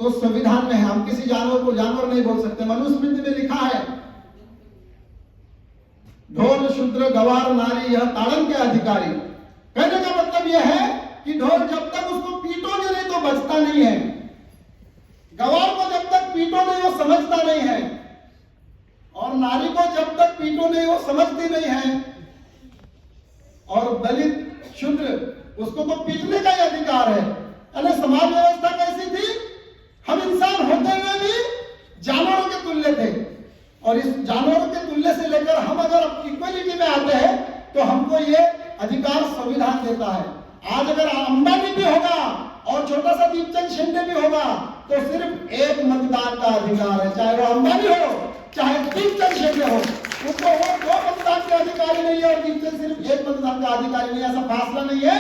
तो संविधान में है। हम किसी जानवर को जानवर नहीं बोल सकते। मनुस्मृति में लिखा है, ढोल शूद्र गवार नारी यह ताड़न के अधिकारी। कहने का मतलब यह है कि ढोल जब तक उसको पीटोगे नहीं तो बचता नहीं है, गवार को जब तक पीटो नहीं वो समझता नहीं है, और नारी को जब तक पीटो नहीं वो समझती नहीं है, और दलित शूद्र उसको तो पीटने का ही अधिकार है। यानी समाज व्यवस्था कैसी थी, हम इंसान होते हुए भी जानवरों के तुल्य थे, और इस जानवरों के तुल्य से लेकर हम अगर इक्वलिटी में आते हैं तो हमको ये अधिकार संविधान देता है। आज अगर अंबानी भी होगा और छोटा सा दीपचंद शिंदे भी होगा तो सिर्फ एक मतदान का अधिकार है, चाहे वो अंबानी हो चाहे दीपचंद शिंदे हो, उनको वो दो मतदान के अधिकारी नहीं है और दीपचंद सिर्फ एक मतदान का अधिकारी नहीं है, ऐसा फासला नहीं है,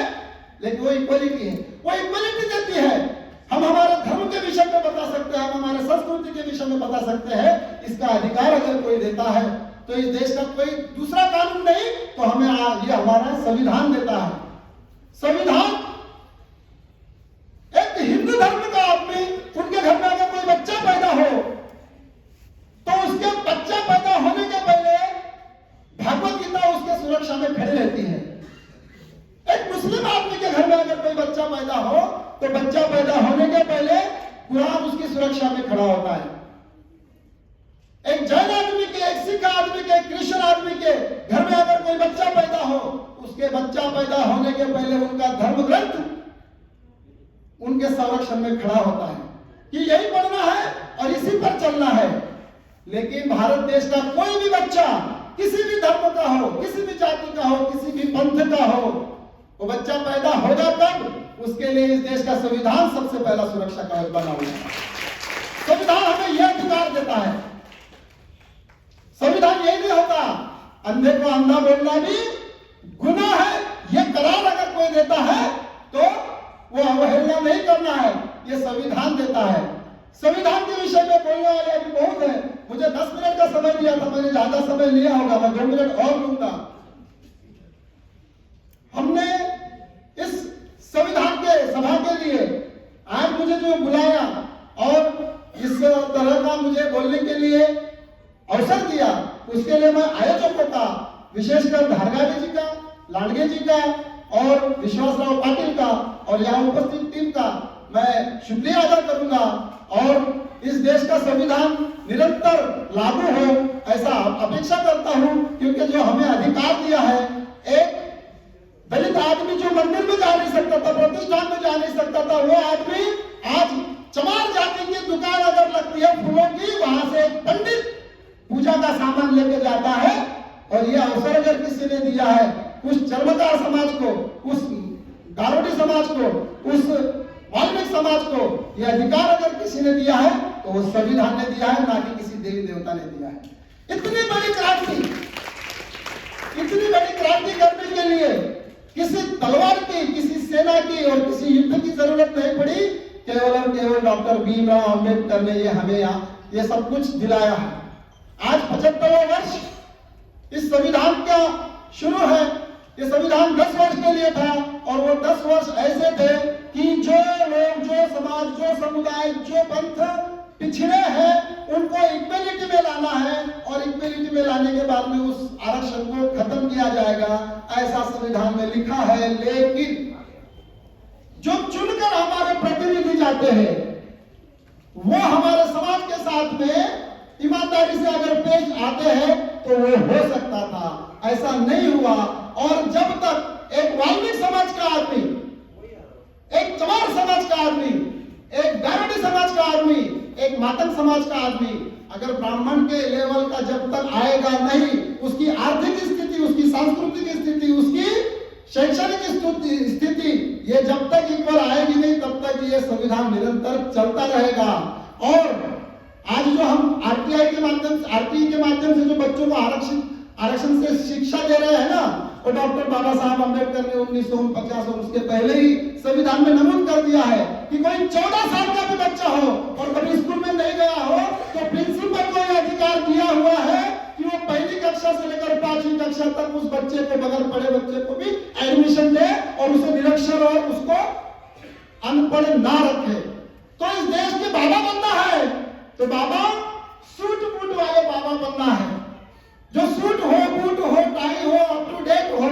लेकिन वो इक्वलिटी है। वो इक्वलिटी देती है। हम हमारे धर्म के विषय में बता सकते हैं, हम हमारे संस्कृति के विषय में बता सकते हैं। इसका अधिकार अगर कोई देता है तो इस देश का कोई दूसरा कानून नहीं, तो हमें ये हमारा संविधान देता है। संविधान, एक हिंदू धर्म का आदमी, उनके घर में अगर कोई बच्चा पैदा हो तो उसके बच्चा पैदा होने के पहले भगवत गीता उसके सुरक्षा में खड़ी रहती है। एक मुस्लिम आदमी के घर में अगर कोई बच्चा पैदा हो तो बच्चा पैदा होने के पहले कुरान उसकी सुरक्षा में खड़ा होता है। एक जैन आदमी के, एक सिख आदमी के, एक क्रिश्चियन आदमी के घर में अगर कोई बच्चा पैदा हो, उसके बच्चा पैदा होने के पहले उनका धर्म ग्रंथ उनके संरक्षण में खड़ा होता है कि यही पढ़ना है और इसी पर चलना है। लेकिन भारत देश का कोई भी बच्चा किसी भी धर्म का हो, किसी भी जाति का हो, किसी भी पंथ का हो, वो बच्चा पैदा होगा तब उसके लिए इस देश का संविधान सबसे पहला सुरक्षा कवच बना हुआ है। संविधान हमें यह अधिकार देता है। संविधान यही नहीं होता, अंधे को अंधा बोलना भी गुनाह है, यह करार अगर कोई देता है तो वो अवहेलना नहीं करना है, ये संविधान देता है। संविधान के विषय में बोलने वाले अभी बहुत है। मुझे 10 मिनट का समय दिया था, मैंने ज्यादा समय लिया होगा, मैं 2 मिनट और लूंगा। हमने इस संविधान के सभा के लिए आज मुझे जो बुलाया और इस तरह का मुझे बोलने के लिए अवसर दिया, उसके लिए मैं आयोजकों का, विशेषकर धारगावी जी का, लांडगे जी का और विश्वासराव पाटिल का और यहाँ उपस्थित टीम का मैं शुक्रिया अदा करूंगा। और इस देश का संविधान निरंतर लागू हो ऐसा अपेक्षा करता हूं, क्योंकि जो हमें अधिकार दिया है, एक दलित आदमी जो मंदिर में जा नहीं सकता था, प्रतिष्ठान में जा नहीं सकता था, वो आदमी आज चमार जाति की दुकान अगर लगती है फूलों की, वहां से एक पंडित पूजा का सामान लेके जाता है। और यह अवसर अगर किसी ने दिया है उस चर्मकार समाज को, उस गारोडी समाज को, उस वाल्मीकि समाज को, यह अधिकार अगर किसी ने दिया है तो वो संविधान ने दिया है, ना कि किसी देवी देवता ने दिया है। इतनी बड़ी क्रांति, इतनी बड़ी क्रांति करने के लिए किसी तलवार की, किसी सेना की और किसी युद्ध की जरूरत नहीं पड़ी। केवल और केवल डॉक्टर भीमराव अंबेडकर ने ये हमें ये सब कुछ दिलाया है। आज 75वां वर्ष इस संविधान का शुरू है। ये संविधान 10 वर्ष के लिए था और वो 10 वर्ष ऐसे थे कि जो लोग, जो समाज, जो समुदाय, जो पंथ पिछड़े हैं उनको इक्वलिटी में लाना है और इक्वलिटी में लाने के बाद में उस आरक्षण को खत्म किया जाएगा, ऐसा संविधान में लिखा है। लेकिन जो चुनकर हमारे प्रतिनिधि जाते हैं वो हमारे समाज के साथ में ईमानदारी से अगर पेश आते हैं तो वो हो सकता था, ऐसा नहीं हुआ। और जब तक एक वाल्मीकि समाज का आदमी, एक चमार समाज का आदमी, एक गारोडी समाज का आदमी, एक मातंग समाज का आदमी अगर ब्राह्मण के लेवल का जब तक आएगा नहीं, उसकी आर्थिक स्थिति, उसकी सांस्कृतिक स्थिति, उसकी शैक्षणिक स्थिति ये जब तक इक्वल आएगी नहीं, तब तक ये संविधान निरंतर चलता रहेगा। और आज जो हम आरटीआई के माध्यम से, आरटीई के माध्यम से जो बच्चों को आरक्षण से शिक्षा दे रहे हैं ना, वो डॉक्टर बाबा साहब अम्बेडकर ने 1949 और उसके पहले ही संविधान में नमूद कर दिया है कि कोई 14 साल का भी बच्चा हो और कभी स्कूल में नहीं गया हो तो प्रिंसिपल को यह अधिकार दिया हुआ है कि वो पहली कक्षा से लेकर 5वीं कक्षा तक उस बच्चे को, बगैर पढ़े बच्चे को भी एडमिशन दे और उसे निरक्षर और उसको अनपढ़ ना रखे। तो इस देश के बाबा बनना है तो बाबा सूट बूट वाले बाबा बनना है, जो सूट हो, बूट हो, टाई हो, अप टू डेट हो,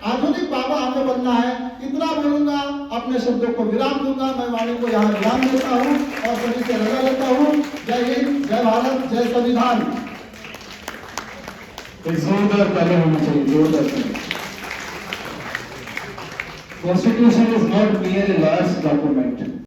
आधुनिक बाबा हमें बनना है। इतना बोलूंगा, अपने शब्दों को विराम दूंगा। मैं वाणी को यहाँ विराम देता हूँ और सभी से रजा लेता हूँ। जय हिंद, जय भारत, जय संविधान। जोरदार ताली होनी चाहिए, जोरदार ताली। Constitution is not mere last document.